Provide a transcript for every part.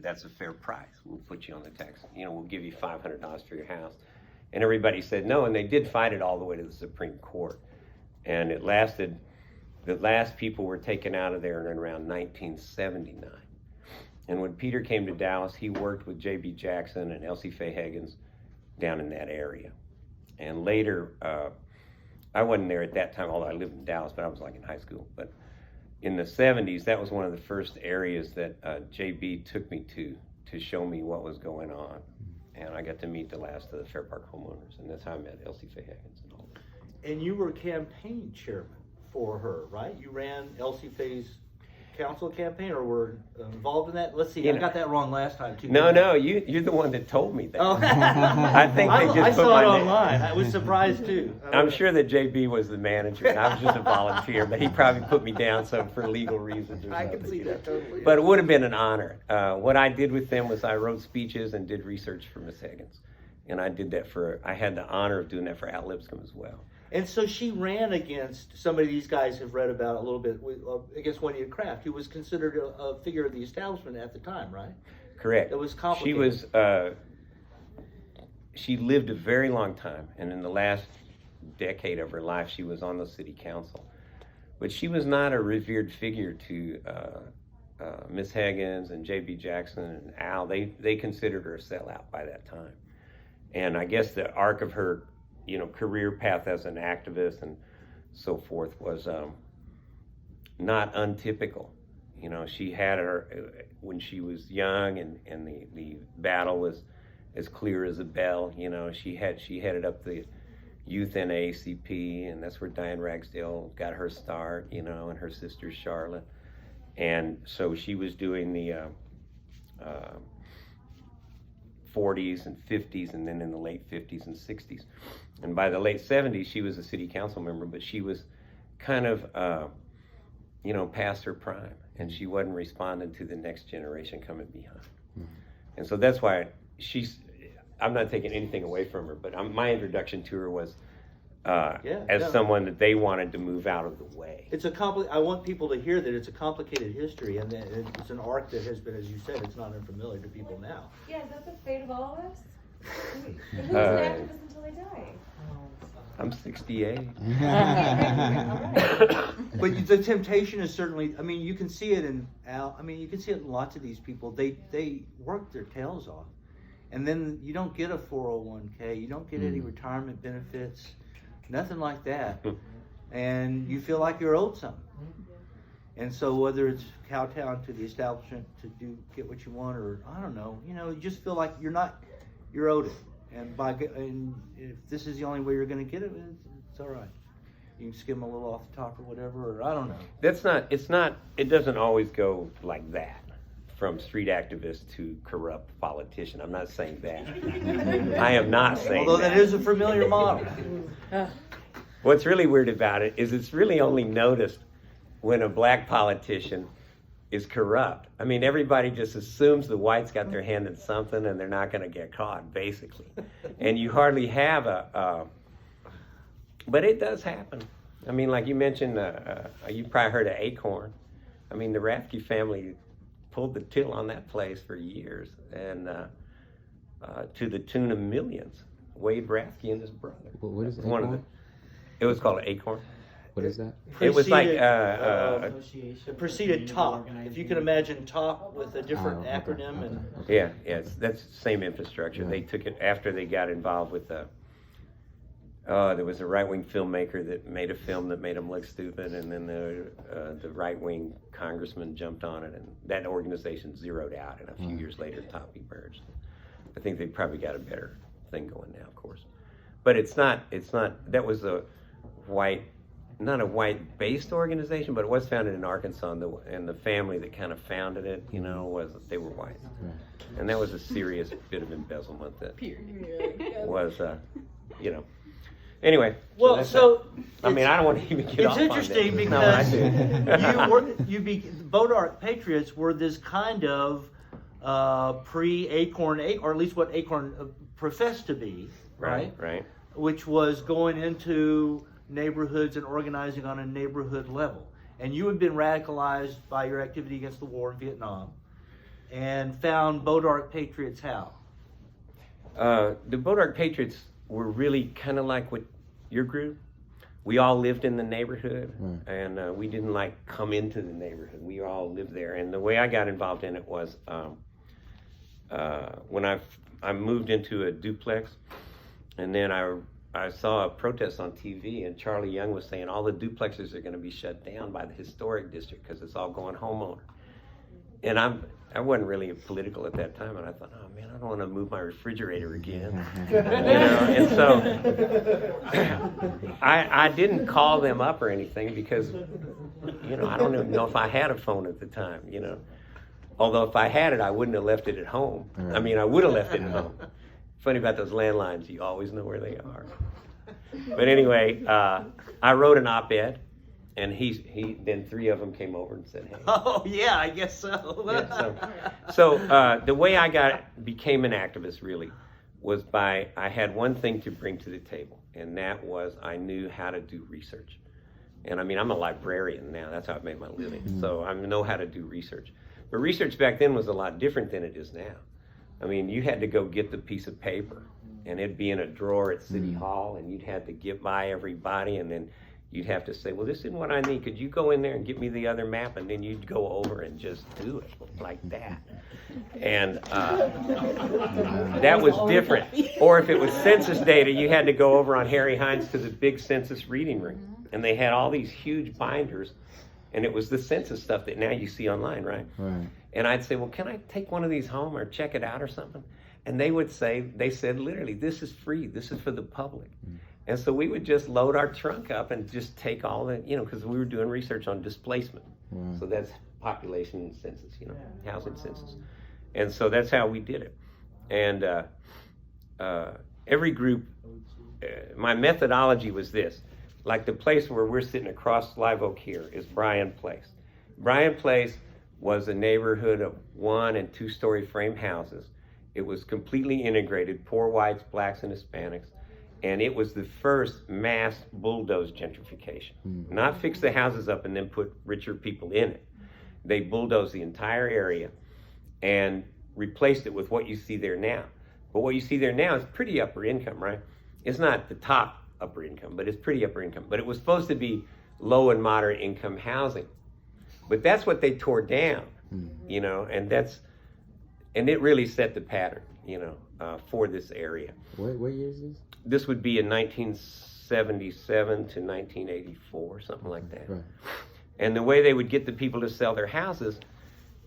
That's a fair price. We'll put you on the tax. We'll give you $500 for your house. And everybody said no, and they did fight it all the way to the Supreme Court. And it lasted, the last people were taken out of there in around 1979. And when Peter came to Dallas, he worked with J.B. Jackson and Elsie Faye Higgins down in that area. And later, I wasn't there at that time, although I lived in Dallas, but I was like in high school. But in the 70s, that was one of the first areas that J.B. took me to show me what was going on. And I got to meet the last of the Fair Park homeowners, and that's how I met Elsie Faye Higgins and all. And you were campaign chairman for her, right? You ran Elsie Faye's council campaign, or were involved in that? Let's see, I got that wrong last time too. No, you're the one that told me that. Oh. I think they just I put saw my it name. online. I was surprised too. I'm sure that JB was the manager, and I was just a volunteer, but he probably put me down some for legal reasons or something. I can see that totally. But it would have been an honor. What I did with them was I wrote speeches and did research for Miss Higgins. And I did that I had the honor of doing that for Al Lipscomb as well. And so she ran against somebody these guys have read about a little bit, against Juanita Kraft, who was considered a figure of the establishment at the time, right? Correct. It was complicated. She lived a very long time, and in the last decade of her life, she was on the city council. But she was not a revered figure to Miss Higgins and J.B. Jackson and Al. They considered her a sellout by that time. And I guess the arc of her career path as an activist and so forth was not untypical. She had when she was young, and the battle was as clear as a bell. She headed up the youth NAACP, and that's where Diane Ragsdale got her start, and her sister Charlotte. And so she was doing the 40s and 50s, and then in the late 50s and 60s. And by the late 70s, she was a city council member, but she was kind of, past her prime, and she wasn't responding to the next generation coming behind. Mm-hmm. And so that's why I'm not taking anything away from her, but my introduction to her was someone that they wanted to move out of the way. I want people to hear that it's a complicated history, and that it's an arc that has been, as you said, it's not unfamiliar to people now. Yeah, is that the fate of all of us? Who's an activist until they die? I'm 68. But the temptation is certainly, you can see it in Al, you can see it in lots of these people. They work their tails off. And then you don't get a 401k, you don't get any retirement benefits, nothing like that. And you feel like you're owed something. And so whether it's kowtowing to the establishment to get what you want, or I don't know, you just feel like you're owed it. And if this is the only way you're going to get it, it's all right. You can skim a little off the top or whatever, or I don't know. It doesn't always go like that, from street activist to corrupt politician. I'm not saying that. I am not saying Although that is a familiar model. What's really weird about it is it's really only noticed when a black politician is corrupt. Everybody just assumes the whites got their hand in something and they're not going to get caught, basically. And you hardly have but it does happen. Like you mentioned, you probably heard of Acorn. The Rathke family pulled the till on that place for years, and to the tune of millions. Wade Rathke and his brother. What is Acorn? It was called Acorn. What is that? It was like it preceded TOP. If you can imagine TOP with a different acronym. And yeah, that's the same infrastructure. Yeah. They took it after they got involved with there was a right-wing filmmaker that made a film that made them look stupid, and then the right-wing congressman jumped on it, and that organization zeroed out, and a few years later TOP emerged. I think they probably got a better thing going now, of course. But it's not, that was not a white-based organization, but it was founded in Arkansas, and the family that kind of founded it, they were white. And that was a serious bit of embezzlement that was, Anyway. Well, I don't want to even get off on that. It's interesting because Bodart Patriots were this kind of pre-Acorn, or at least what Acorn professed to be, right? Right. Which was going into neighborhoods and organizing on a neighborhood level. And you had been radicalized by your activity against the war in Vietnam. and found Bodark Patriots how? The Bodark Patriots were really kind of like what your group. We all lived in the neighborhood, and we didn't like come into the neighborhood. We all lived there, and the way I got involved in it was when I moved into a duplex, and then I saw a protest on TV, and Charlie Young was saying all the duplexes are going to be shut down by the historic district because it's all going homeowner. And I wasn't really political at that time, and I thought, oh man, I don't want to move my refrigerator again, you know. And so I didn't call them up or anything because, you know, I don't even know if I had a phone at the time, you know. Although if I had it, I wouldn't have left it at home. I mean, I would have left it at home. Funny about those landlines, you always know where they are. But anyway, I wrote an op-ed. And then 3 of them came over and said, hey. Oh yeah, I guess so. So the way I became an activist really was I had one thing to bring to the table, and that was I knew how to do research. And I mean, I'm a librarian now. That's how I made my living. Mm-hmm. So I know how to do research. But research back then was a lot different than it is now. I mean, you had to go get the piece of paper, and it'd be in a drawer at City Hall, and you'd have to get by everybody, and then you'd have to say, well, this isn't what I need. Could you go in there and get me the other map? And then you'd go over and just do it like that. And that was different. Or if it was census data, you had to go over on Harry Hines to the big census reading room. And they had all these huge binders. And it was the census stuff that now you see online, right? Right. And I'd say, well, can I take one of these home or check it out or something? And they said literally, this is free. This is for the public. And so we would just load our trunk up and just take all the, you know, because we were doing research on displacement. So that's population census, you know, housing census. And so that's how we did it. And every group, my methodology was this. Like the place where we're sitting across Live Oak here is Bryan Place. Bryan Place was a neighborhood of 1- and 2-story frame houses. It was completely integrated, poor whites, blacks, and Hispanics. And it was the first mass bulldoze gentrification. Not fix the houses up and then put richer people in it. They bulldozed the entire area and replaced it with what you see there now. But what you see there now is pretty upper income, right? It's not the top upper income, but it's pretty upper income. But it was supposed to be low and moderate income housing. But that's what they tore down, you know, and it really set the pattern, you know, for this area. What year is this? This would be in 1977 to 1984, something like that. Right. And the way they would get the people to sell their houses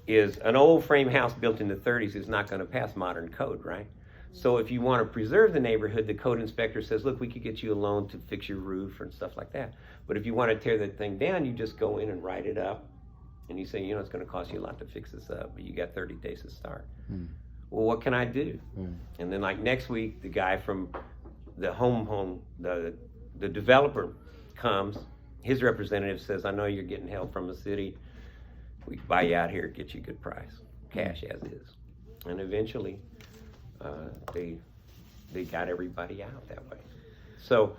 is an old frame house built in the 30s is not going to pass modern code, right? So if you want to preserve the neighborhood, the code inspector says, look, we could get you a loan to fix your roof and stuff like that. But if you want to tear that thing down, you just go in and write it up. And you say, you know, it's going to cost you a lot to fix this up, but you got 30 days to start. Well, what can I do? And then like next week, the guy from the developer comes, his representative says, I know you're getting help from the city. We can buy you out here, get you a good price, cash as is. And eventually, they got everybody out that way. So,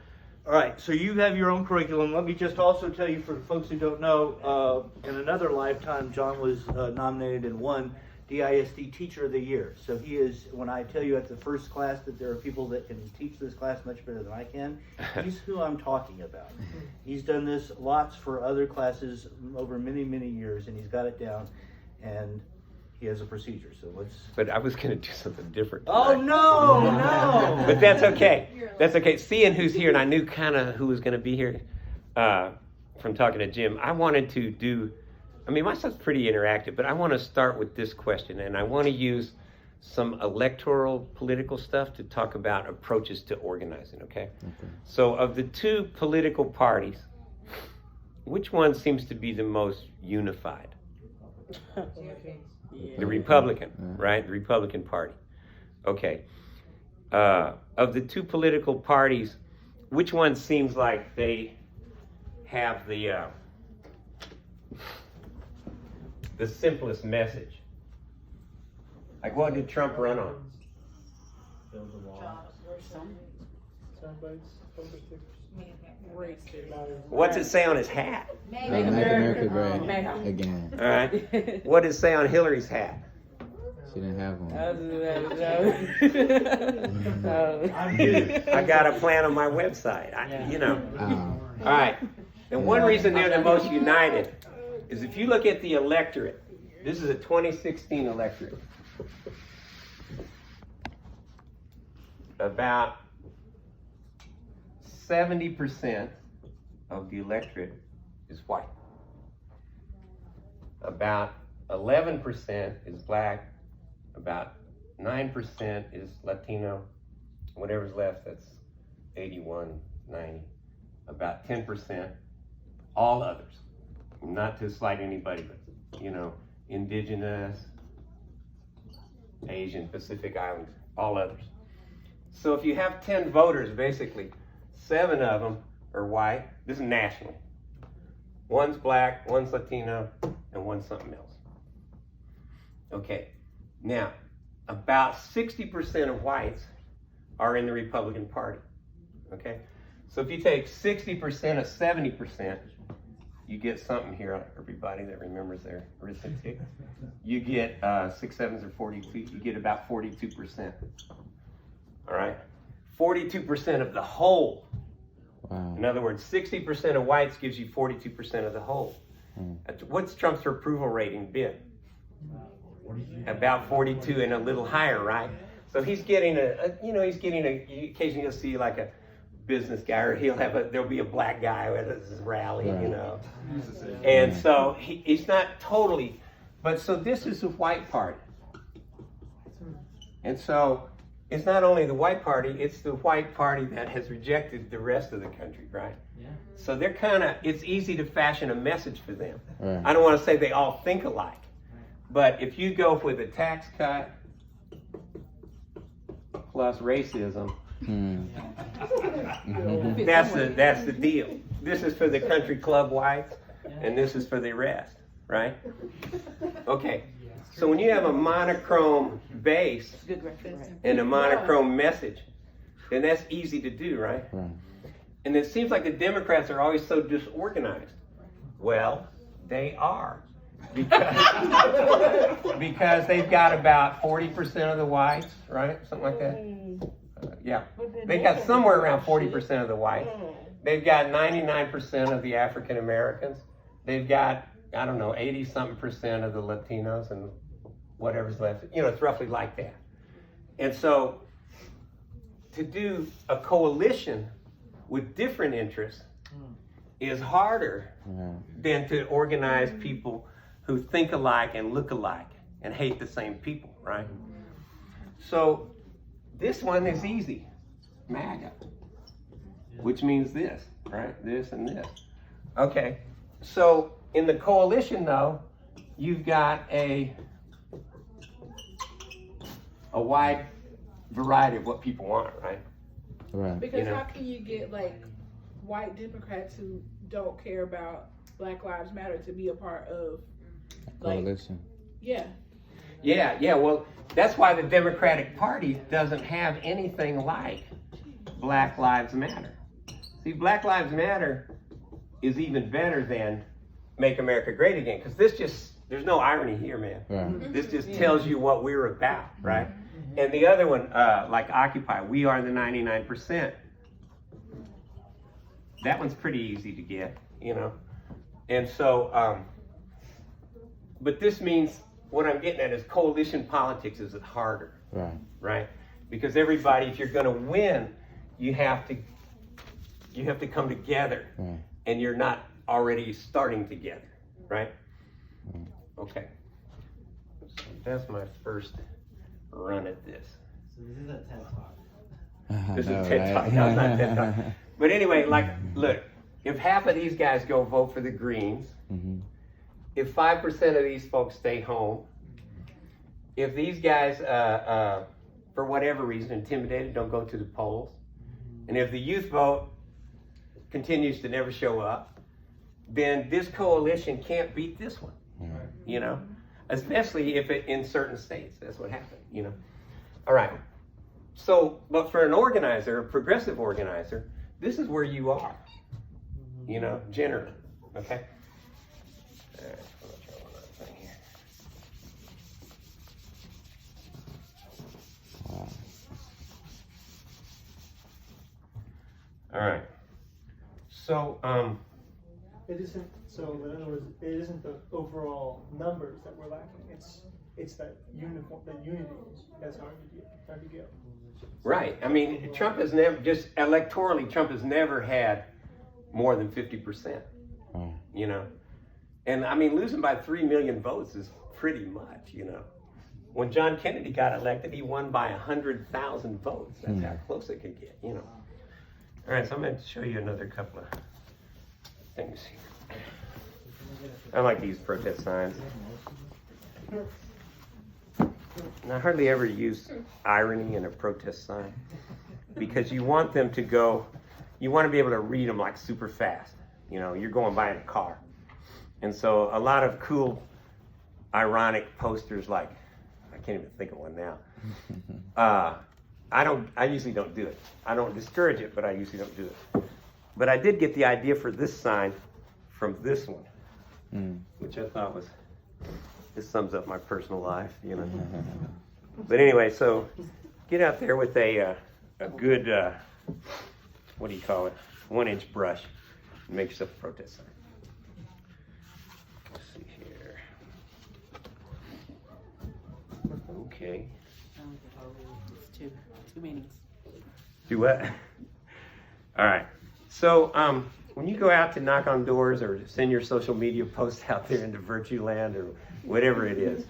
all right, so you have your own curriculum. Let me just also tell you, for folks who don't know, in another lifetime, John was nominated and won DISD Teacher of the Year. So he is, when I tell you at the first class that there are people that can teach this class much better than I can, he's who I'm talking about. He's done this lots for other classes over many, many years, and he's got it down, and he has a procedure. So let's... But I was going to do something different tonight. Oh, no! But that's okay. That's okay. Seeing who's here, and I knew kind of who was going to be here from talking to Jim, I wanted to do... I mean, my stuff's pretty interactive, but I want to start with this question, and I want to use some electoral political stuff to talk about approaches to organizing, okay? So of the 2 political parties, which one seems to be the most unified? The Republican, right? The Republican Party. Okay. Of the 2 political parties, which one seems like they have the simplest message? Like, what did Trump run on? Build the wall. What's it say on his hat? Make America great again. All right. What does it say on Hillary's hat? She didn't have one. I got a plan on my website. All right. And one reason they're the most united is if you look at the electorate. This is a 2016 electorate. About 70% of the electorate is white. About 11% is black. About 9% is Latino. Whatever's left, that's 81, 90. About 10%, all others. Not to slight anybody, but indigenous, Asian, Pacific Islanders, all others. So if you have 10 voters, basically, 7 of them are white. This is national. One's black, one's Latino, and one's something else. Okay, now, about 60% of whites are in the Republican Party. Okay, so if you take 60% of 70%, you get something here, everybody that remembers their arithmetic. You get 6 7s are 42. You get about 42%. All right, 42% of the whole. Wow. In other words, 60% of whites gives you 42% of the whole. What's Trump's approval rating been? About 42 and a little higher, right? So he's getting you occasionally you'll see like a business guy, or there'll be a black guy at his rally, And so he's not totally, but so this is the white party. And so it's not only the white party, it's the white party that has rejected the rest of the country, right? Yeah. So they're it's easy to fashion a message for them. Right. I don't want to say they all think alike, but if you go with a tax cut plus racism, that's the deal. This is for the country club whites, and this is for the rest, right? Okay. So when you have a monochrome base and a monochrome message, then that's easy to do, right? Right. And it seems like the Democrats are always so disorganized. Well, they are. Because they've got about 40% of the whites, right? Something like that. Yeah. They've got somewhere around 40% of the whites. They've got 99% of the African Americans. They've got, 80-something% of the Latinos and whatever's left. It's roughly like that. And so to do a coalition with different interests is harder than to organize people who think alike and look alike and hate the same people, right? So this one is easy, Maga, which means this, right? This and this. Okay, so in the coalition though, you've got a wide variety of what people want, right? Right. Because how can you get white Democrats who don't care about Black Lives Matter to be a part of Coalition. Yeah. Well, that's why the Democratic Party doesn't have anything like Black Lives Matter. See, Black Lives Matter is even better than Make America Great Again, because there's no irony here, man. Right. This just tells you what we're about, right? And the other one, like Occupy, we are the 99%. That one's pretty easy to get, And so, but this means, what I'm getting at is coalition politics is harder, right? Because everybody, if you're going to win, you have to come together, and you're not already starting together, right? Okay. So that's my first run at this. So this is a TED Talk. This is TED Talk. No, it's not TED Talk. But anyway, look, if half of these guys go vote for the Greens, if 5% of these folks stay home, if these guys, for whatever reason, intimidated, don't go to the polls, and if the youth vote continues to never show up, then this coalition can't beat this one, especially if it in certain states. That's what happened, All right. So, but for an organizer, a progressive organizer, this is where you are, generally, okay? All right, I'll try one other thing here. right. So, It isn't, so in other words, it isn't the overall numbers that we're lacking, it's that uniform, that unity that's hard to get. right. I mean, Trump has never, just electorally, Trump has never had more than 50%, Right. you know? And I mean, losing by 3 million votes is pretty much, you know? When John Kennedy got elected, he won by 100,000 votes. That's how close it could get, you know? All right, so I'm going to show you another couple of things here. I like these protest signs. And I hardly ever use irony in a protest sign because you want them to go, you want to be able to read them like super fast. You know, you're going by in a car. And so a lot of cool, ironic posters like, I can't even think of one now. I usually don't do it. I don't discourage it, but I usually don't do it. But I did get the idea for this sign from this one, which I thought was, this sums up my personal life, you know. But anyway, so get out there with a good, what do you call it, 1-inch brush and make yourself a protest sign. Let's see here. Okay. Two meetings. Do what? All right. So when you go out to knock on doors or send your social media posts out there into virtue land or whatever it is,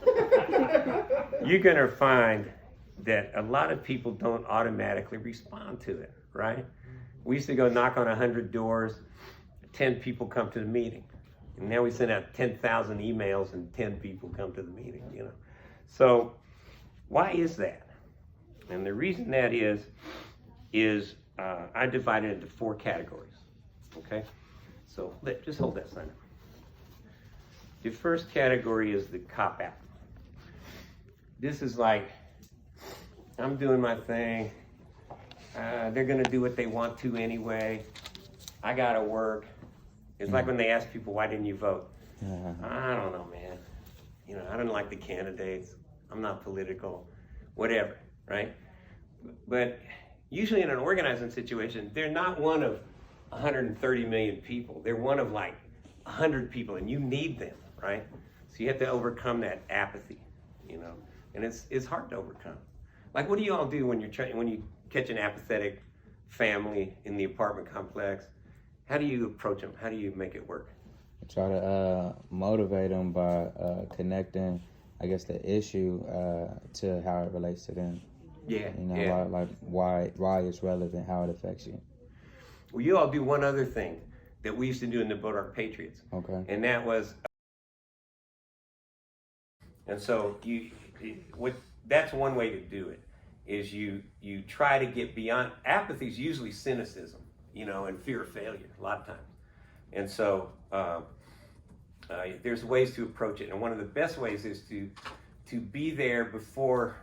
you're going to find that a lot of people don't automatically respond to it, right? We used to go knock on 100 doors, 10 people come to the meeting. And now we send out 10,000 emails and 10 people come to the meeting, you know. So why is that? And the reason that is I divide it into 4 categories, okay? So just hold that sign up. The first category is the cop-out. This is like, I'm doing my thing. They're gonna do what they want to anyway. I gotta work. It's like when they ask people, why didn't you vote? I don't know, man. You know, I don't like the candidates. I'm not political, whatever, right? But usually in an organizing situation, they're not one of 130 million people. They're one of like 100 people, and you need them, right? So you have to overcome that apathy, you know, and it's hard to overcome. Like, what do you all do when you catch an apathetic family in the apartment complex? How do you approach them? How do you make it work? I try to motivate them by connecting, I guess, the issue to how it relates to them. Yeah, You know, yeah. like why it's relevant, how it affects you. Well, you all do one other thing that we used to do in the Boat Ark Patriots. Okay. And that was, and so that's one way to do it, is you try to get beyond, apathy is usually cynicism, you know, and fear of failure a lot of times. And so there's ways to approach it. And one of the best ways is to be there before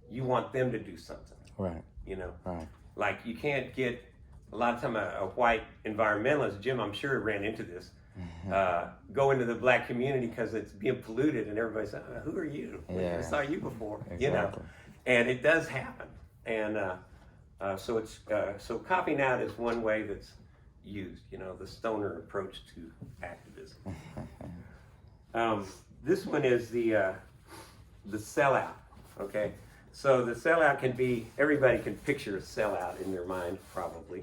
you want them to do something. Right. You know, Right. like you can't get, a lot of time a white environmentalist, Jim, I'm sure ran into this, go into the black community because it's being polluted and everybody's like, who are you? We never saw you before, you know? Exactly. And it does happen. And so so copying out is one way that's used, you know, the stoner approach to activism. This one is the sellout, okay? So the sellout can be, everybody can picture a sellout in their mind, probably.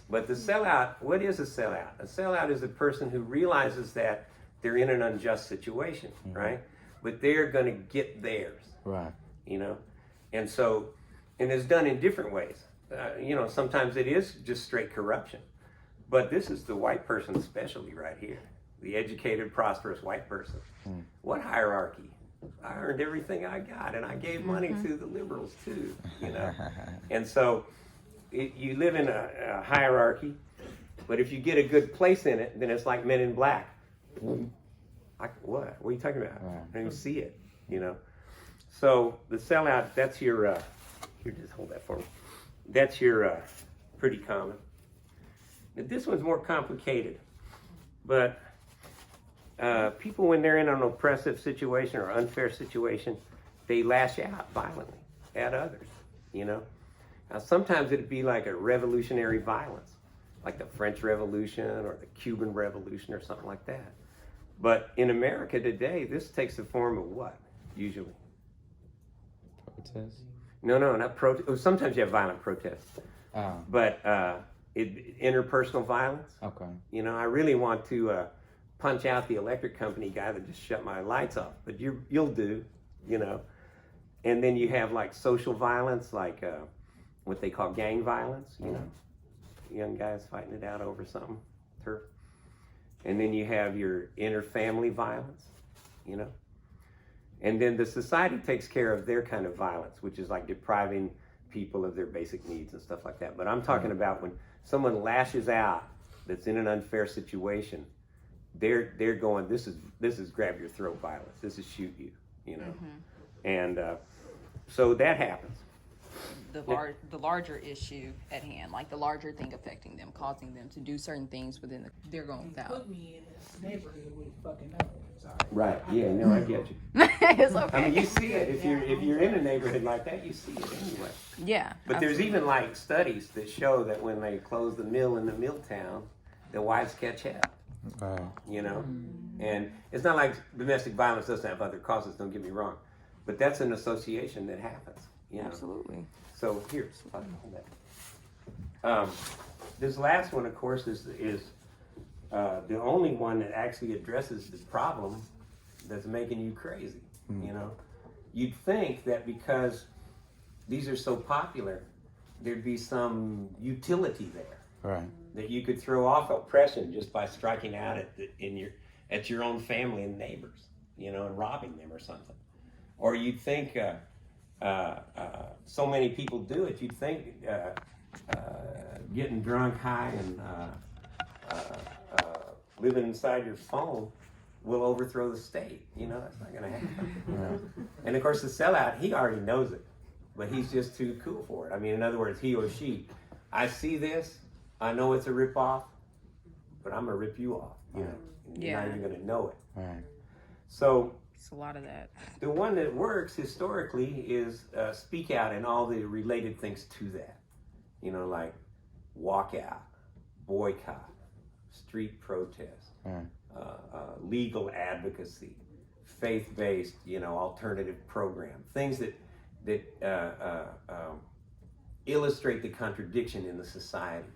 But the sellout, what is a sellout? A sellout is a person who realizes that they're in an unjust situation, right? But they're gonna get theirs, Right. you know? And so, and it's done in different ways. You know, sometimes it is just straight corruption. But this is the white person's specialty right here. The educated, prosperous white person. What hierarchy? I earned everything I got, and I gave money to the liberals too, you know? And so you live in a hierarchy, but if you get a good place in it, then it's like Men in Black. What are you talking about? I don't even see it, you know? So the sellout, that's your, here, just hold that for me. That's your pretty common. Now, this one's more complicated, but people, when they're in an oppressive situation or unfair situation, they lash out violently at others, you know? Now, sometimes it'd be like a revolutionary violence. like the French Revolution or the Cuban Revolution or something like that. But in America today, this takes the form of what, usually? Protest. No, not protest. Sometimes you have violent protests. Oh, But interpersonal violence. okay. You know, I really want to punch out the electric company guy that just shut my lights off. But you'll do, you know. And then you have like social violence, like what they call gang violence. You know, young guys fighting it out over something, turf. And then you have your inter-family violence. You know. And then the society takes care of their kind of violence, which is like depriving people of their basic needs and stuff like that. But I'm talking about when someone lashes out that's in an unfair situation, they're going, this is grab your throat violence. This is shoot you, you know. And so that happens. The larger issue at hand, like the larger thing affecting them, causing them to do certain things within they're going without. Put me in this neighborhood with fucking know. Sorry. Right. Yeah. No, I get you. It's okay. I mean, you see it if you're in a neighborhood like that, you see it anyway. Yeah. But there's even like studies that show that when they close the mill in the mill town, the wives catch hell. Right. You know, and it's not like domestic violence doesn't have other causes. Don't get me wrong, but that's an association that happens. You know? Absolutely. So here's this last one, of course, is the only one that actually addresses the problem that's making you crazy. You know, you'd think that because these are so popular, there'd be some utility there, Right. that you could throw off oppression just by striking out at your own family and neighbors, you know, and robbing them or something. Or you'd think so many people do it. You'd think getting drunk, high, and living inside your phone will overthrow the state. You know, that's not going to happen. You know? And of course, the sellout, he already knows it, but he's just too cool for it. I mean, in other words, he or she, I see this, I know it's a rip-off, but I'm going to rip you off. You know, you're not even going to know it. Right. So It's a lot of that. the one that works historically is speak out and all the related things to that. You know, like walkout, boycott, street protest, Right. Legal advocacy, faith-based, you know, alternative program, things that illustrate the contradiction in the society.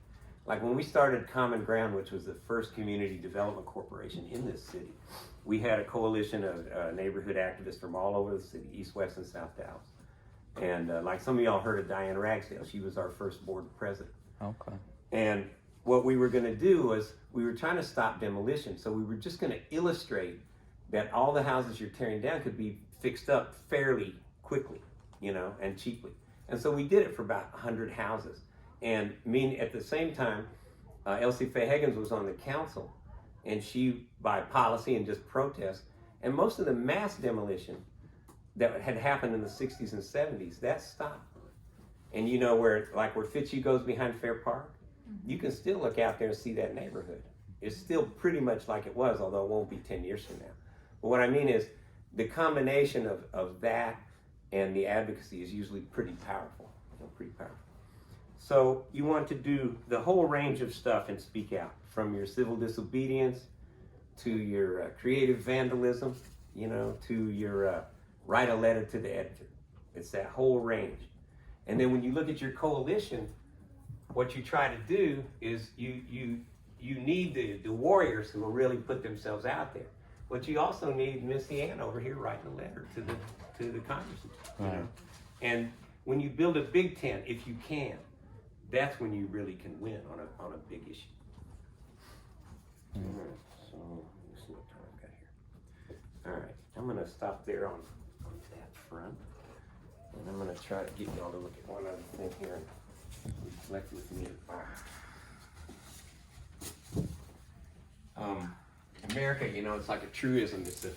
Like when we started Common Ground, which was the first community development corporation in this city, we had a coalition of neighborhood activists from all over the city, East, West, and South Dallas. And like some of y'all heard of Diane Ragsdale, she was our first board president. Okay. And what we were going to do was we were trying to stop demolition. So we were just going to illustrate that all the houses you're tearing down could be fixed up fairly quickly, you know, and cheaply. And so we did it for about 100 houses. And at the same time, Elsie Faye Higgins was on the council, and she, by policy and just protest, and most of the mass demolition that had happened in the 60s and 70s, that stopped. And you know where Fitzhugh goes behind Fair Park, you can still look out there and see that neighborhood. It's still pretty much like it was, although it won't be 10 years from now. But what I mean is the combination of that and the advocacy is usually pretty powerful, you know, pretty powerful. So you want to do the whole range of stuff and speak out, from your civil disobedience to your creative vandalism, you know, to your write a letter to the editor. It's that whole range. And then when you look at your coalition, what you try to do is you need the warriors who will really put themselves out there. But you also need Missy Ann over here writing a letter to the congressman. You know? And when you build a big tent, if you can, that's when you really can win on a big issue. All right, so let's see what time I've got here. All right, I'm gonna stop there on that front, and I'm gonna try to get y'all to look at one other thing here and reflect with me. America, you know, it's like a truism. It's a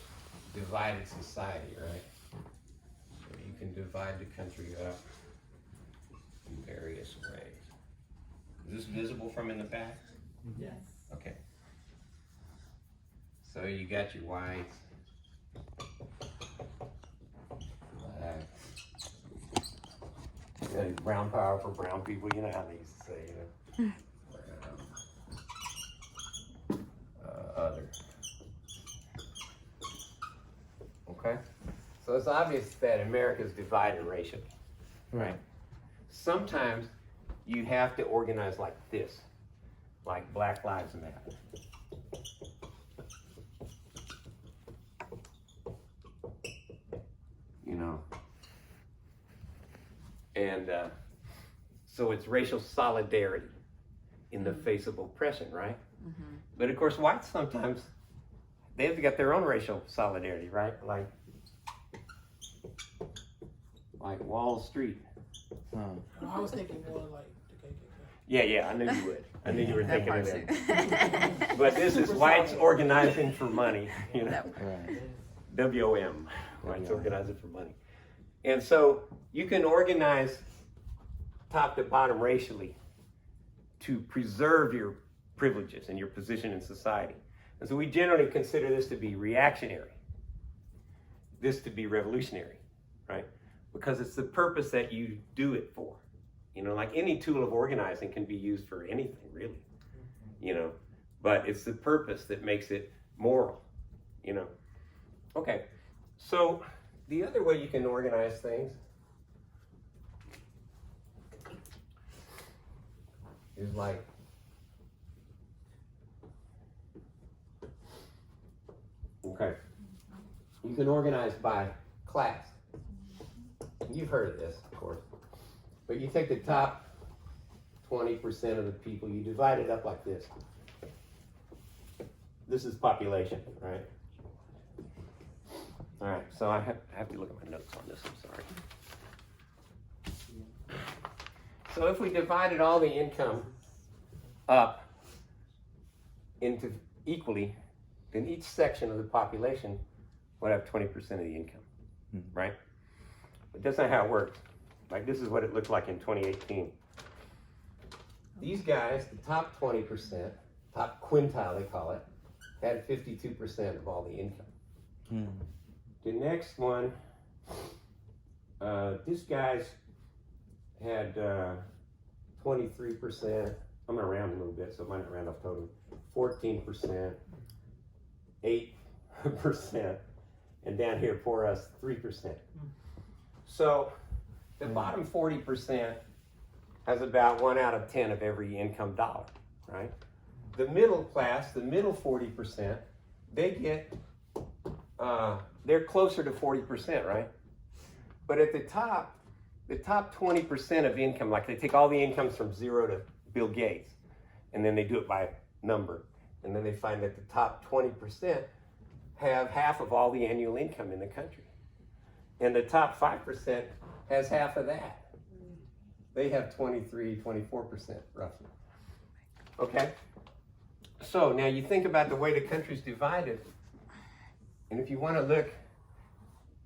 divided society, right? So you can divide the country up in various ways. Is this visible from in the back? Yes. Okay. So you got your whites, blacks, you got brown power for brown people. You know how they used to say, you know. other. Okay? So it's obvious that America is divided racially, right? Sometimes you have to organize like this, like Black Lives Matter. You know? And so it's racial solidarity in the face of oppression, right? But of course, whites sometimes, they've got their own racial solidarity, right? Like Wall Street. I was thinking more like the KKK. Yeah, I knew you would. I knew you were That thinking of part that. too. But this is whites organizing for money, you know? Right. WOM, whites organizing for money. And so you can organize top to bottom racially to preserve your privileges and your position in society. And so we generally consider this to be reactionary, this to be revolutionary, right? Because it's the purpose that you do it for. You know, like any tool of organizing can be used for anything, really, you know, but it's the purpose that makes it moral, you know. Okay, so the other way you can organize things is like, okay, you can organize by class. You've heard of this, of course, but you take the top 20% of the people, you divide it up like this. This is population, right? All right, so I have to look at my notes on this, I'm sorry. So if we divided all the income up into equally, then each section of the population would have 20% of the income, right? But that's not how it works. Like, this is what it looked like in 2018. These guys, the top 20%, top quintile they call it, had 52% of all the income. The next one, this guy's had 23%. I'm gonna round a little bit, so it might not round off totally. 14%, 8%, and down here for us, 3%. So the bottom 40% has about 1 out of 10 of every income dollar, right? The middle class, the middle 40%, they get, they're closer to 40%, right? But at the top 20% of income, like they take all the incomes from 0 to Bill Gates, and then they do it by number. And then they find that the top 20% have half of all the annual income in the country. And the top 5% has half of that. They have 23, 24% roughly. Okay? So now you think about the way the country's divided, and if you want to look,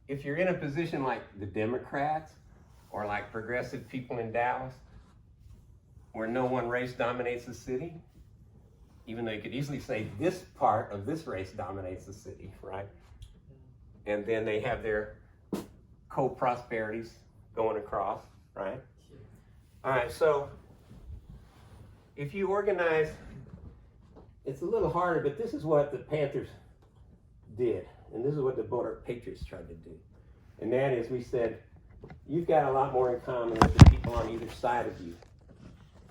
if you're in a position like the Democrats or like progressive people in Dallas, where no one race dominates the city, even though you could easily say this part of this race dominates the city, right? And then they have their co-prosperities going across, right? All right, so if you organize, it's a little harder, but this is what the Panthers did, and this is what the Border Patriots tried to do. And that is, we said, you've got a lot more in common with the people on either side of you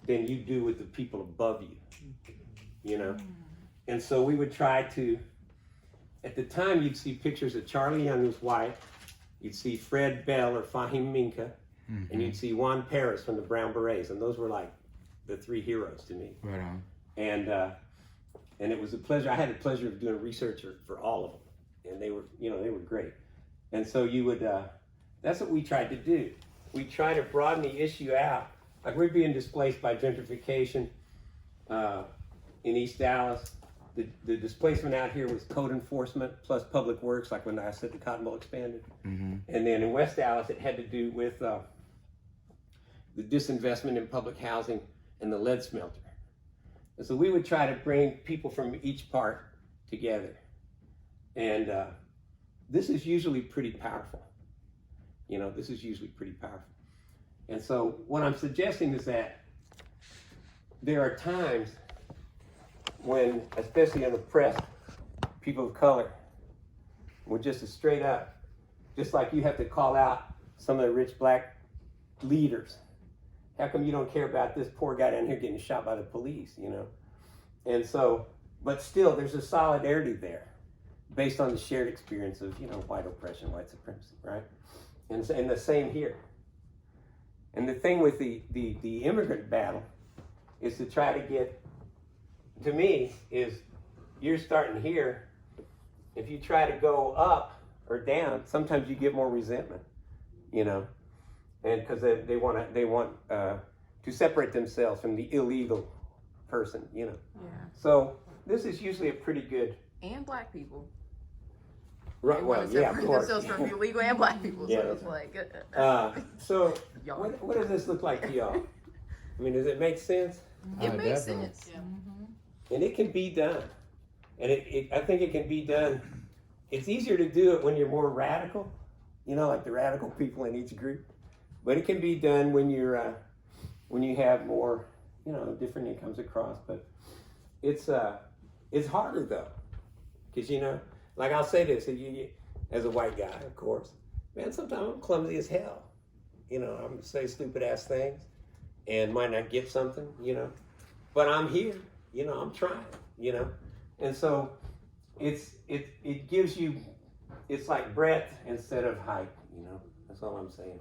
than you do with the people above you, you know? And so we would try to, at the time you'd see pictures of Charlie Young, who's white, you'd see Fred Bell or Fahim Minka, and you'd see Juan Paris from the Brown Berets, and those were like the three heroes to me. Right on. And it was a pleasure. I had the pleasure of doing research for all of them, and they were, you know, they were great. And so you would, that's what we tried to do. We try to broaden the issue out. Like, we're being displaced by gentrification in East Dallas. The displacement out here was code enforcement plus public works, like when I said the Cotton Bowl expanded. And then in West Dallas, it had to do with the disinvestment in public housing and the lead smelter. And so we would try to bring people from each part together. And this is usually pretty powerful. You know, this is usually pretty powerful. And so what I'm suggesting is that there are times when, especially in the press, people of color were just a straight up, just like you have to call out some of the rich black leaders. How come you don't care about this poor guy down here getting shot by the police, you know? And so, but still, there's a solidarity there based on the shared experience of, you know, white oppression, white supremacy, right? And the same here. And the thing with the immigrant battle is to try to get, to me, is you're starting here. If you try to go up or down, sometimes you get more resentment, you know, and because they want to separate themselves from the illegal person, you know. Yeah. So this is usually a pretty good. And black people. Right. They Well, want to yeah, of separate course. themselves from the illegal and black people. So Yeah, it's that's like. So Y'all. what does this look like to y'all? I mean, does it make sense? It makes Definitely. sense. And it can be done. And I think it can be done. It's easier to do it when you're more radical, you know, like the radical people in each group. But it can be done when you're when you have more, you know, different incomes across. But it's harder though, because you know, like I'll say this, as a white guy, of course, man, sometimes I'm clumsy as hell. You know, I'm gonna say stupid ass things, and might not get something, you know, but I'm here. You know, I'm trying. You know, and so it gives you, it's like breadth instead of height. You know, that's all I'm saying.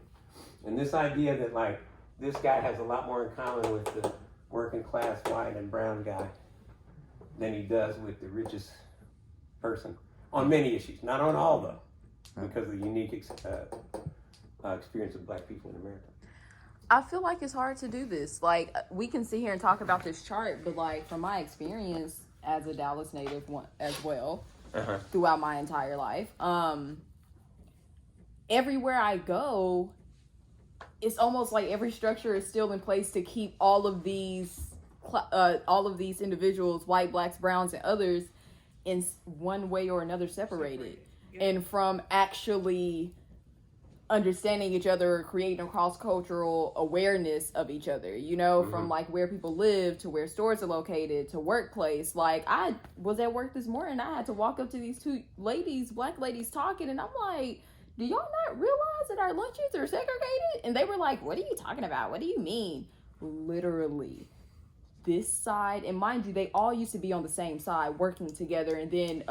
And this idea that like this guy has a lot more in common with the working class white and brown guy than he does with the richest person on many issues, not on all though, because of the unique experience of black people in America. I feel like it's hard to do this. Like, we can sit here and talk about this chart, but like from my experience as a Dallas native as well, throughout my entire life, everywhere I go, it's almost like every structure is still in place to keep all of these individuals, white, blacks, browns, and others, in one way or another separated. And from actually understanding each other, creating a cross-cultural awareness of each other, you know, from like where people live to where stores are located to workplace. Like, I was at work this morning, I had to walk up to these two ladies, black ladies, talking, and I'm like, do y'all not realize that our lunches are segregated? And they were like, what are you talking about? What do you mean? Literally, this side, and mind you, they all used to be on the same side working together, and then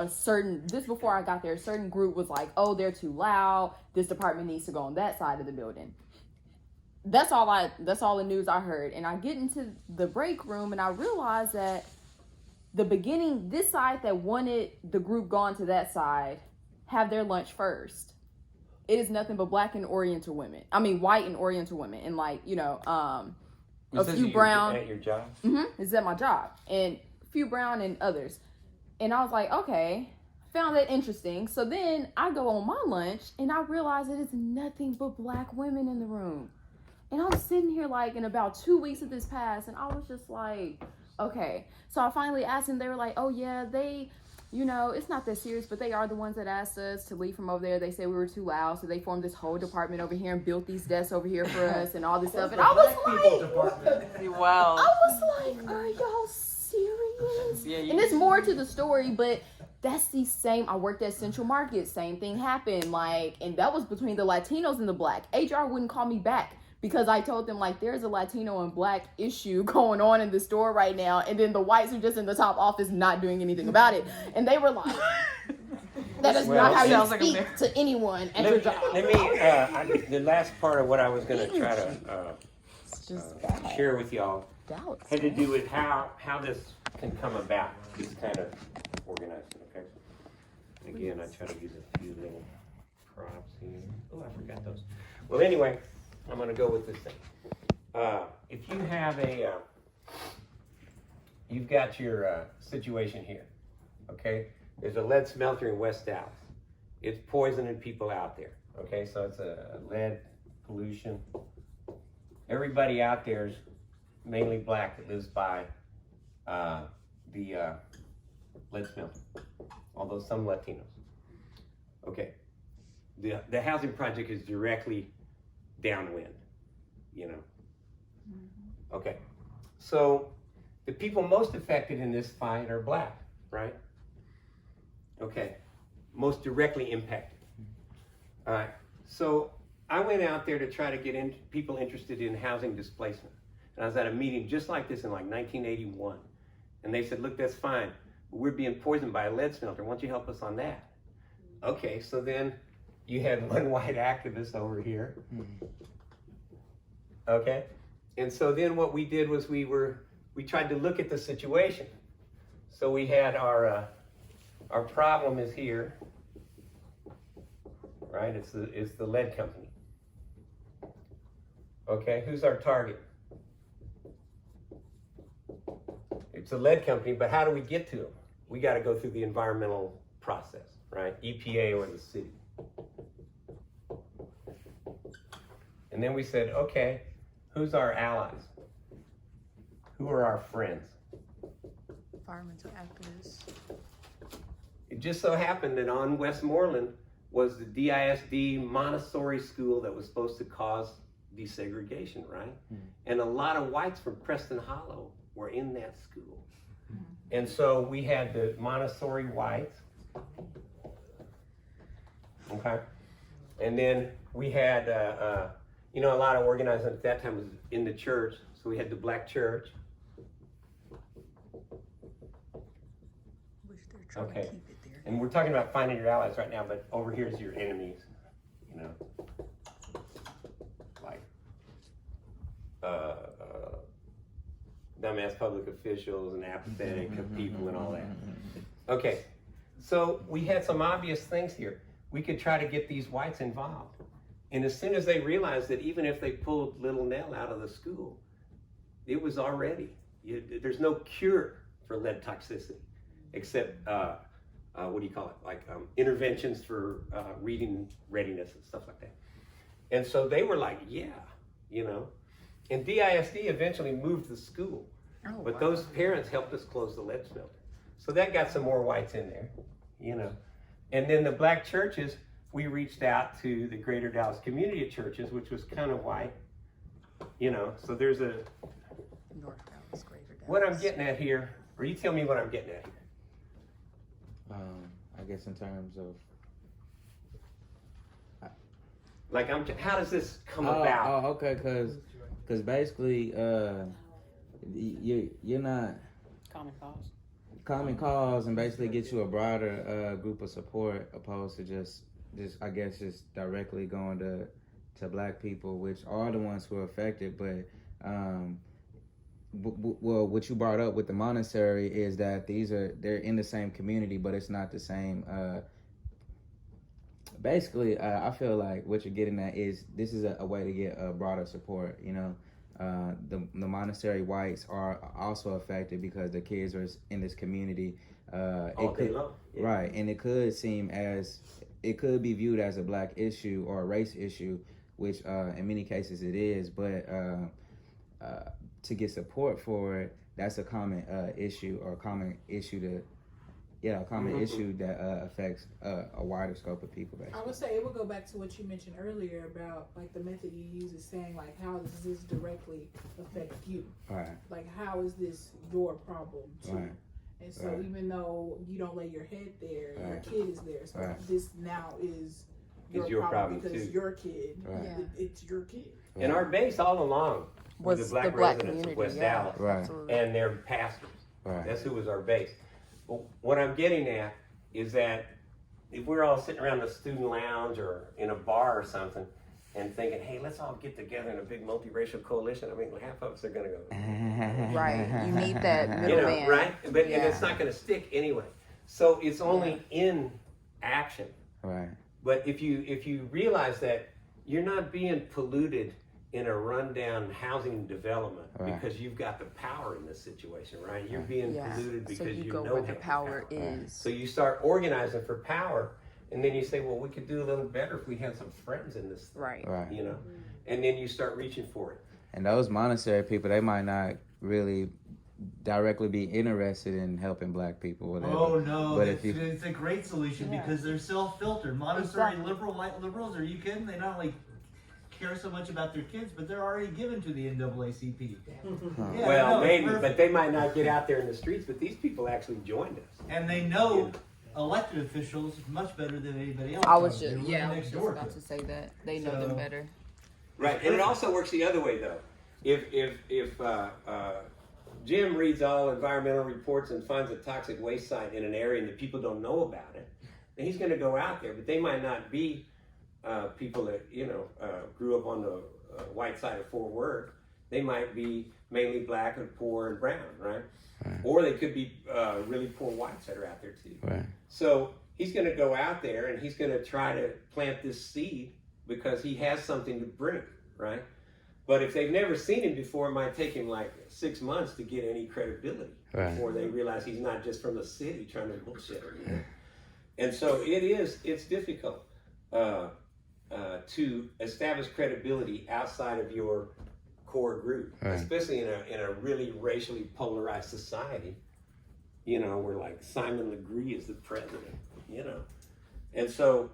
this before I got there, a certain group was like, oh, they're too loud, this department needs to go on that side of the building. That's all the news I heard. And I get into the break room and I realized that the beginning, this side that wanted the group gone to that side have their lunch first. It is nothing but white and Oriental women, and like, you know, a few brown at your job. It's at my job, and a few brown and others. And I was like, okay, found that interesting. So then I go on my lunch and I realize that it's nothing but black women in the room. And I'm sitting here like, in about 2 weeks of this passed, and I was just like, okay. So I finally asked them. They were like, oh yeah, they, you know, it's not that serious, but they are the ones that asked us to leave from over there. They said we were too loud, so they formed this whole department over here and built these desks over here for us and all this stuff. And I was like, Wow. I was like, are y'all serious? Yeah, and it's more to the story, but that's the same. I worked at Central Market, same thing happened. Like, and that was between the Latinos and the black. HR wouldn't call me back because I told them, like, there's a Latino and black issue going on in the store right now, and then the whites are just in the top office not doing anything about it. And they were like, that is not how you speak to anyone at your job. The last part of what I was going to try to share with y'all had to do with how this can come about, this kind of organizing, okay? Again, I try to use a few little props here. Oh, I forgot those. Well, anyway, I'm going to go with this thing. If you have you've got your situation here, okay? There's a lead smelter in West Dallas. It's poisoning people out there, okay? So it's a lead pollution. Everybody out there is mainly black that lives by the lead smelter, although some Latinos. Okay, the housing project is directly downwind, you know. Okay, so the people most affected in this fight are black, right? Okay, most directly impacted. All right, so I went out there to try to get people interested in housing displacement. And I was at a meeting just like this in like 1981. And they said, look, that's fine, but we're being poisoned by a lead smelter. Why don't you help us on that? Okay, so then you had one white activist over here. Okay, and so then what we did was we tried to look at the situation. So we had our problem is here, right? It's the lead company. Okay, who's our target? It's a lead company, but how do we get to them? We got to go through the environmental process, right? EPA or the city. And then we said, okay, who's our allies? Who are our friends? Environmental activists. It just so happened that on Westmoreland was the DISD Montessori school that was supposed to cause desegregation, right? And a lot of whites from Preston Hollow were in that school. And so we had the Montessori whites, okay? And then we had, a lot of organizing at that time was in the church. So we had the black church. Okay, and we're talking about finding your allies right now, but over here is your enemies, like dumbass public officials and apathetic people and all that. Okay, so we had some obvious things here. We could try to get these whites involved. And as soon as they realized that even if they pulled little Nell out of the school, it was already, there's no cure for lead toxicity, except, interventions for reading readiness and stuff like that. And so they were like, yeah, And DISD eventually moved the school, but those parents helped us close the lead smelter. So that got some more whites in there, And then the black churches, we reached out to the Greater Dallas Community of Churches, which was kind of white, So there's a, North Dallas, Greater Dallas. what I'm getting at here, or you tell me what I'm getting at here. I guess in terms of How does this come about? Oh, okay, because basically, you're not common cause, and basically get you a broader group of support, opposed to just directly going to black people, which are the ones who are affected. But well, what you brought up with the monastery is that they're in the same community, but it's not the same. Basically, I feel like what you're getting at is this is a way to get a broader support. The monastery whites are also affected because the kids are in this community. Right, and it could be viewed as a black issue or a race issue, which in many cases it is. But to get support for it, that's a common issue or a common issue issue that affects a wider scope of people. Basically, I would say it would go back to what you mentioned earlier about like the method you use is saying like, how does this directly affect you? Right. Like, how is this your problem too? Right. And so even though you don't lay your head there, your kid is there. So this now is your problem because too. your kid, it's your kid. And our base all along was the black residents community, of West Dallas absolutely. and their pastors. Right. That's who was our base. But what I'm getting at is that if we're all sitting around the student lounge or in a bar or something and thinking, hey, let's all get together in a big multiracial coalition, I mean, half of us are going to go. Right. You need that middleman. Right? But and it's not going to stick anyway. So it's only in action. Right. But if you realize that you're not being polluted in a rundown housing development because you've got the power in this situation, right? You're being polluted because so you go know where the power is. So you start organizing for power, and then you say, well, we could do a little better if we had some friends in this thing, Right. And then you start reaching for it. And those monastery people, they might not really directly be interested in helping black people, whatever. Oh no, but it's a great solution because they're self-filtered. Monastery white liberals, are you kidding? They not only care so much about their kids, but they're already given to the NAACP. Yeah, Well, no, it's maybe, perfect. but they might not get out there in the streets, but these people actually joined us. And they know elected officials much better than anybody else. I was does. They're just, living yeah, I was next just door about to to them. say that. They know So- them better. Right, and it also works the other way though. If Jim reads all environmental reports and finds a toxic waste site in an area and the people don't know about it, then he's going to go out there. But they might not be people that grew up on the white side of Fort Worth. They might be mainly black and poor and brown, right? Or they could be really poor whites that are out there too. Right. So he's going to go out there and he's going to try to plant this seed because he has something to bring, right? But if they've never seen him before, it might take him like 6 months to get any credibility before they realize he's not just from the city trying to bullshit them. You know? And so it's difficult to establish credibility outside of your core group, especially in a really racially polarized society. You know, where like Simon Legree is the president. You know, and so.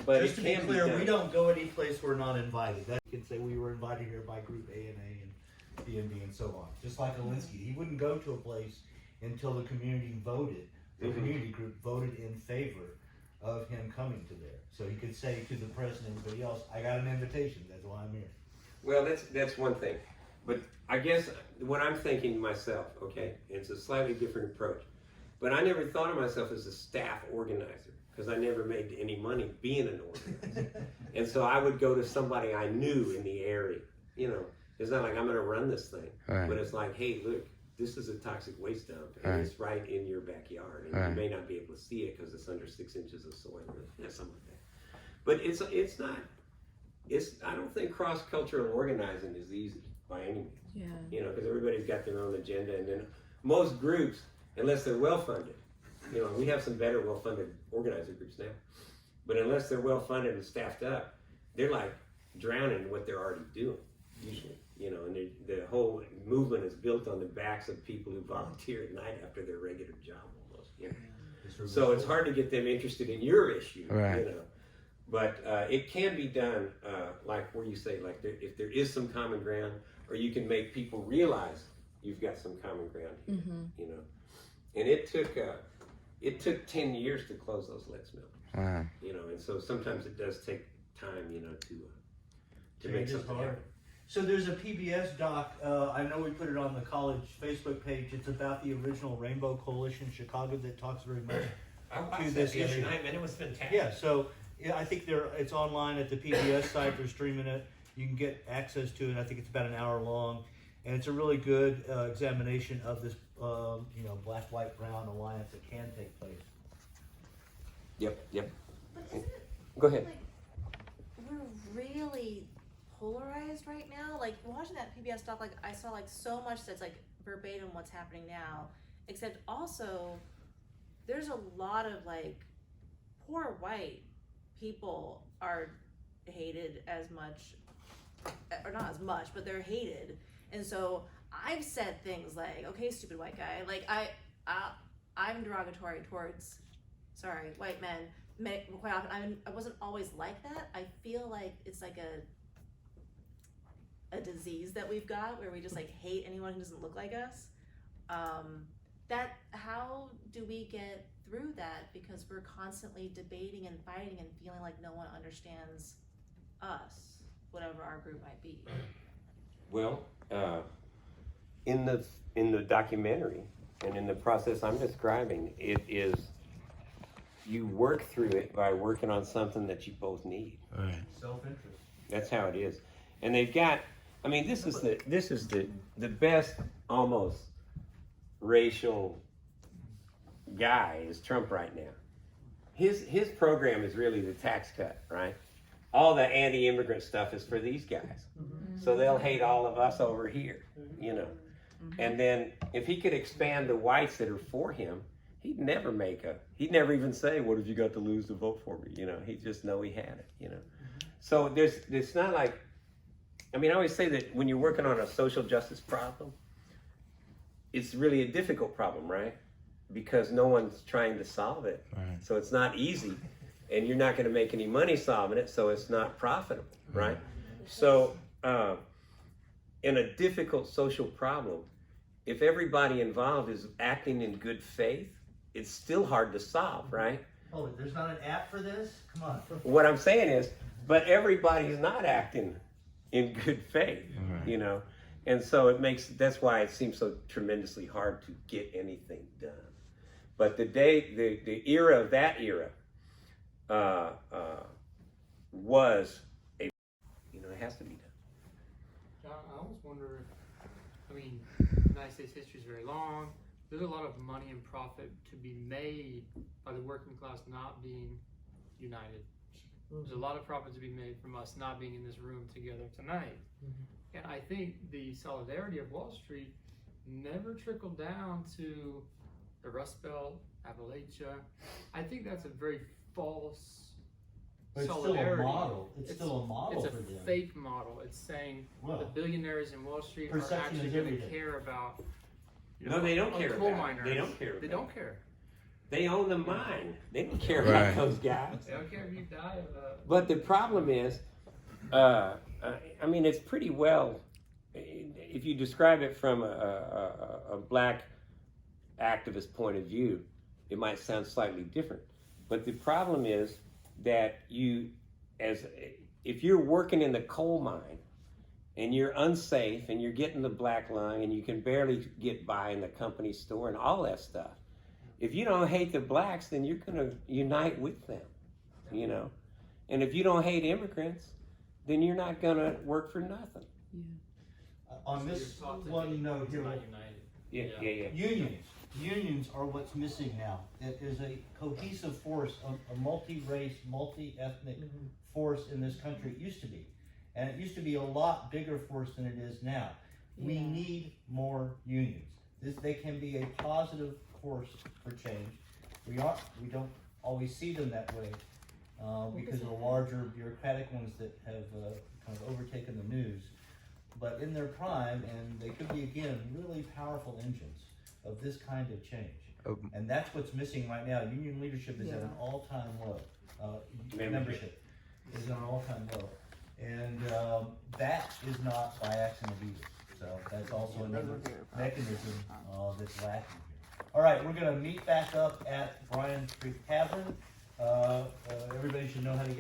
But Just to be it can clear, done. we don't go any place we're not invited. That you can say we were invited here by Group ANA and DMD and so on. Just like Alinsky, he wouldn't go to a place until the community voted. The community group voted in favor of him coming to there. So he could say to the president and everybody else, "I got an invitation. That's why I'm here." Well, that's one thing, but I guess what I'm thinking to myself, okay, it's a slightly different approach. But I never thought of myself as a staff organizer because I never made any money being an organizer. And so I would go to somebody I knew in the area. You know, it's not like I'm going to run this thing, but it's like, hey, look, this is a toxic waste dump, and it's right in your backyard, and you may not be able to see it because it's under 6 inches of soil or something like that. But it's not. I don't think cross-cultural organizing is easy by any means. Yeah. You know, because everybody's got their own agenda, and then most groups, unless they're well-funded, you know, we have some better well-funded organizer groups now, but unless they're well-funded and staffed up, they're like drowning in what they're already doing, usually. You know, and the whole movement is built on the backs of people who volunteer at night after their regular job almost. You know? So it's hard to get them interested in your issue, you know. But it can be done, like where you say, like if there is some common ground, or you can make people realize you've got some common ground here, you know. And it took 10 years to close those lead mills, you know. And so sometimes it does take time, you know, to make something happen. So there's a PBS doc, I know we put it on the college Facebook page. It's about the original Rainbow Coalition Chicago that talks very much to this issue. And it was fantastic. Yeah, so I think it's online at the PBS site. They're streaming it. You can get access to it. I think it's about an hour long, and it's a really good examination of this, you know, black, white, brown alliance that can take place. Yep. But isn't it, Go ahead. like, we're really polarized right now? Like, watching that PBS doc, like, I saw, like, so much that's, like, verbatim what's happening now, except also, there's a lot of, like, poor white people are hated as much, or not as much, but they're hated. And so I've said things like, okay, stupid white guy, like I'm derogatory towards, white men quite often. I wasn't always like that. I feel like it's like a disease that we've got where we just like hate anyone who doesn't look like us. How do we get through that? Because we're constantly debating and fighting and feeling like no one understands us, whatever our group might be. Well, in the documentary and in the process I'm describing, it is you work through it by working on something that you both need. Right. Self-interest. That's how it is. And they've got, I mean, this is the best almost racial guy is Trump right now. His program is really the tax cut, right? All the anti-immigrant stuff is for these guys. So they'll hate all of us over here, you know. And then if he could expand the whites that are for him, he'd never even say, what have you got to lose to vote for me? You know, he'd just know he had it, you know. So it's not like, I mean, I always say that when you're working on a social justice problem, it's really a difficult problem, right? Because no one's trying to solve it. Right. So it's not easy. and you're not going to make any money solving it, so it's not profitable, right? So in a difficult social problem, if everybody involved is acting in good faith, it's still hard to solve, right? Oh, there's not an app for this? Come on. What I'm saying is, but everybody's not acting in good faith, you know? And so that's why it seems so tremendously hard to get anything done. But the era of that era was it has to be done. John, I always wonder, I mean, the United States history is very long. There's a lot of money and profit to be made by the working class not being united. There's a lot of profit to be made from us not being in this room together tonight. And I think the solidarity of Wall Street never trickled down to the Rust Belt, Appalachia. I think that's a very false But it's solidarity. still a model. It's still a model It's for a them. fake model. It's saying Well, the billionaires in Wall Street are perception actually is going to everything. care about. No, they don't a care coal about it. miners. They don't care They about don't care. They own the mine. They don't care Right. about those guys. They don't care if you die of a. But the problem is, I mean, it's pretty well, if you describe it from a black activist point of view, it might sound slightly different. But the problem is that if you're working in the coal mine and you're unsafe and you're getting the black lung and you can barely get by in the company store and all that stuff, if you don't hate the blacks, then you're going to unite with them, you know? And if you don't hate immigrants, then you're not going to work for nothing. On this one note here, Yeah. unions are what's missing now. It is a cohesive force, a multi-race, multi-ethnic force in this country. It used to be. And it used to be a lot bigger force than it is now. We need more unions. They can be a positive force for change. We don't always see them that way because of the larger bureaucratic ones that have kind of overtaken the news. But in their prime, and they could be again really powerful engines of this kind of change. And that's what's missing right now. Union leadership is at an all-time low. Membership is at an all-time low. And that is not by accident either. So that's also another mechanism that's lacking here. All right, we're going to meet back up at Bryan Creek Tavern. Everybody should know how to get